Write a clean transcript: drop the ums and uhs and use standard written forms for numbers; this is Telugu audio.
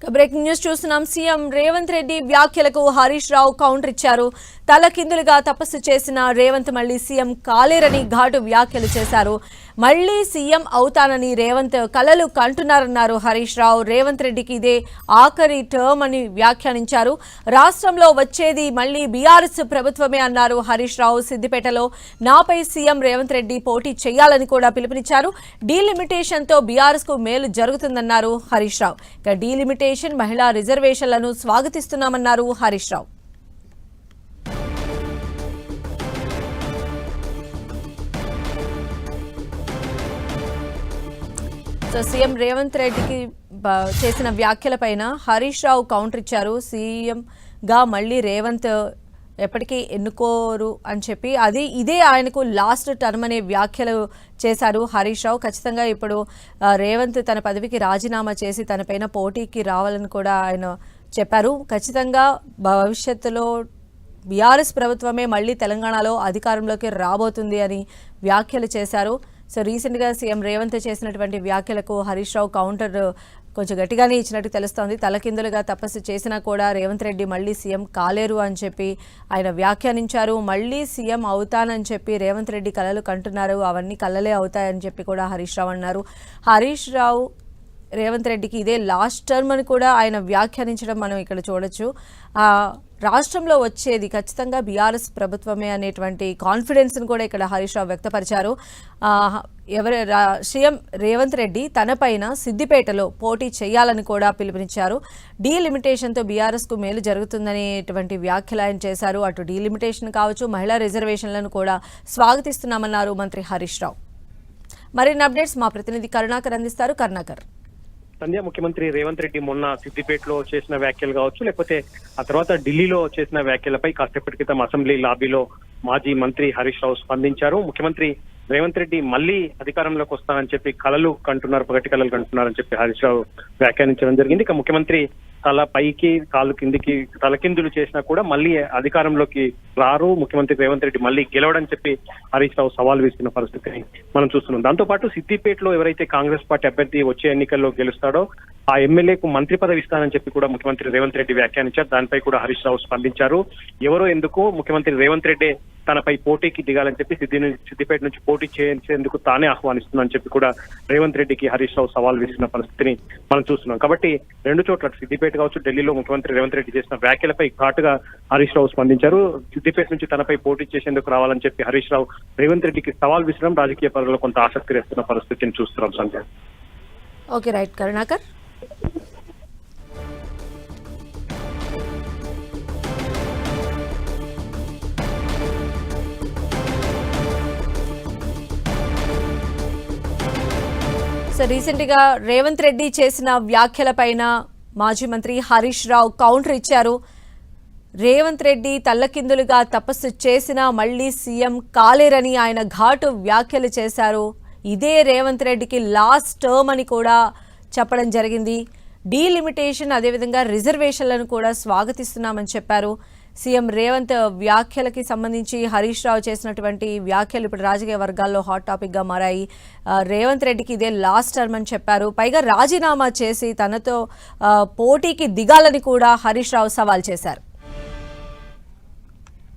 బ్రేకింగ్ న్యూస్ చూస్తున్నాం. సీఎం రేవంత్ రెడ్డి వ్యాఖ్యలకు హరీష్ రావు కౌంటర్ ఇచ్చారు. తలకిందులుగా తపస్సు చేసిన రేవంత్ మళ్లీ సీఎం కాలేరని ఘాటు వ్యాఖ్యలు చేశారు. మళ్లీ సీఎం అవుతానని రేవంత్ కలలు కంటున్నారన్నారు హరీష్ రావు. రేవంత్ రెడ్డికి ఇదే ఆఖరి టర్మ్ అని వ్యాఖ్యానించారు. రాష్ట్రంలో వచ్చేది మళ్లీ బీఆర్ఎస్ ప్రభుత్వమే అన్నారు హరీష్ రావు. సిద్దిపేటలో నాపై సీఎం రేవంత్ రెడ్డి పోటీ చేయాలని కూడా పిలుపునిచ్చారు. డీలిమిటేషన్ తో బీఆర్ఎస్ కు మేలు జరుగుతుందన్నారు హరీష్ రావు. ఇక డీలిమిటేషన్ మహిళా రిజర్వేషన్లను స్వాగతిస్తున్నామన్నారు హరీష్ రావు. సీఎం రేవంత్ రెడ్డికి చేసిన వ్యాఖ్యలపైన హరీష్ రావు కౌంటర్ ఇచ్చారు. సీఎంగా మళ్ళీ రేవంత్ ఎప్పటికీ ఎన్నుకోరు అని చెప్పి ఇదే ఆయనకు లాస్ట్ టర్మ్ అనే వ్యాఖ్యలు చేశారు హరీష్ రావు. ఖచ్చితంగా ఇప్పుడు రేవంత్ తన పదవికి రాజీనామా చేసి తనపైన పోటీకి రావాలని కూడా ఆయన చెప్పారు. ఖచ్చితంగా భవిష్యత్తులో బీఆర్ఎస్ ప్రభుత్వమే మళ్ళీ తెలంగాణలో అధికారంలోకి రాబోతుంది అని వ్యాఖ్యలు చేశారు. సో రీసెంట్గా సీఎం రేవంత్ చేసినటువంటి వ్యాఖ్యలకు హరీష్ రావు కౌంటర్ కొంచెం గట్టిగానే ఇచ్చినట్టు తెలుస్తోంది. తలకిందులుగా తపస్సు చేసినా కూడా రేవంత్ రెడ్డి మళ్ళీ సీఎం కాలేరు అని చెప్పి ఆయన వ్యాఖ్యానించారు. మళ్ళీ సీఎం అవుతానని చెప్పి రేవంత్ రెడ్డి కలలు కంటున్నారు. అవన్నీ కలలే అవుతాయని చెప్పి కూడా హరీష్ రావు అన్నారు. హరీష్ రావు రేవంత్ రెడ్డికి ఇదే లాస్ట్ టర్మ్ అని కూడా ఆయన వ్యాఖ్యానించడం మనం ఇక్కడ చూడొచ్చు. రాష్ట్రంలో వచ్చేది ఖచ్చితంగా బీఆర్ఎస్ ప్రభుత్వమే అనేటువంటి కాన్ఫిడెన్స్ను కూడా ఇక్కడ హరీష్ రావు వ్యక్తపరిచారు. సీఎం రేవంత్ రెడ్డి తనపైన సిద్దిపేటలో పోటీ చేయాలని కూడా పిలుపునిచ్చారు. డీలిమిటేషన్తో బీఆర్ఎస్కు మేలు జరుగుతుందనేటువంటి వ్యాఖ్యలు ఆయన చేశారు. అటు డీలిమిటేషన్ కావచ్చు, మహిళా రిజర్వేషన్లను కూడా స్వాగతిస్తున్నామన్నారు మంత్రి హరీష్ రావు. మరిన్ని అప్డేట్స్ మా ప్రతినిధి కరుణాకర్ అందిస్తారు. కరుణాకర్. సంధ్య, ముఖ్యమంత్రి రేవంత్ రెడ్డి మొన్న సిద్దిపేటలో చేసిన వ్యాఖ్యలు కావచ్చు, లేకపోతే ఆ తర్వాత ఢిల్లీలో చేసిన వ్యాఖ్యలపై కాసేపటి క్రితం అసెంబ్లీ లాబీలో మాజీ మంత్రి హరీష్ రావు స్పందించారు. ముఖ్యమంత్రి రేవంత్ రెడ్డి మళ్లీ అధికారంలోకి వస్తానని చెప్పి కలలు కంటున్నారు, పగటి కలలు కంటున్నారని చెప్పి హరీష్ రావు వ్యాఖ్యానించడం జరిగింది. ఇక ముఖ్యమంత్రి తల పైకి కాలు కిందికి తలకిందులు చేసినా కూడా మళ్లీ అధికారంలోకి రారు, ముఖ్యమంత్రి రేవంత్ రెడ్డి మళ్లీ గెలవడని చెప్పి హరీష్ రావు సవాల్ విస్తున్న పరిస్థితిని మనం చూస్తున్నాం. దాంతో పాటు సిద్దిపేటలో ఎవరైతే కాంగ్రెస్ పార్టీ అభ్యర్థి వచ్చే ఎన్నికల్లో గెలుస్తాడో ఆ ఎమ్మెల్యేకు మంత్రి పదవి ఇస్తానని చెప్పి కూడా ముఖ్యమంత్రి రేవంత్ రెడ్డి వ్యాఖ్యానించారు. దానిపై కూడా హరీష్ రావు స్పందించారు. ఎవరో ఎందుకు ముఖ్యమంత్రి రేవంత్ రెడ్డి తనపై పోటీకి దిగాలని చెప్పి సిద్దిపేట నుంచి పోటీ చేసేందుకు తానే ఆహ్వానిస్తుందని చెప్పి కూడా రేవంత్ రెడ్డికి హరీష్ రావు సవాల్ విస్తున్న పరిస్థితిని మనం చూస్తున్నాం. కాబట్టి రెండు చోట్ల సిద్దిపేట కావచ్చు, ఢిల్లీలో ముఖ్యమంత్రి రేవంత్ రెడ్డి చేసిన వ్యాఖ్యలపై ఘాటుగా హరీష్ రావు స్పందించారు. సిద్దిపేట నుంచి తనపై పోటీ చేసేందుకు రావాలని చెప్పి హరీష్ రావు రేవంత్ రెడ్డికి సవాల్ విసరడం రాజకీయ పరులలో కొంత ఆసక్తి రేస్తున్న పరిస్థితిని చూస్తున్నాం. Sandhya. Okay, right Karunakar. So రీసెంట్గా రేవంత్ రెడ్డి చేసిన వ్యాఖ్యలపైన మాజీ మంత్రి హరీష్ రావు కౌంటర్ ఇచ్చారు. రేవంత్ రెడ్డి తల్లకిందులుగా తపస్సు చేసినా మళ్లీ సీఎం కాలేరని ఆయన ఘాటు వ్యాఖ్యలు చేశారు. ఇదే రేవంత్ రెడ్డికి లాస్ట్ టర్మ్ అని కూడా చెప్పడం జరిగింది. డీలిమిటేషన్ అదేవిధంగా రిజర్వేషన్లను కూడా స్వాగతిస్తున్నామని చెప్పారు. సీఎం రేవంత్ వ్యాఖ్యలకి సంబంధించి హరీష్ రావు చేసినటువంటి వ్యాఖ్యలు ఇప్పుడు రాజకీయ వర్గాల్లో హాట్ టాపిక్గా మారాయి. రేవంత్ రెడ్డికి ఇదే లాస్ట్ టర్మ్ అని చెప్పారు. పైగా రాజీనామా చేసి తనతో పోటీకి దిగాలని కూడా హరీష్ రావు సవాల్ చేశారు.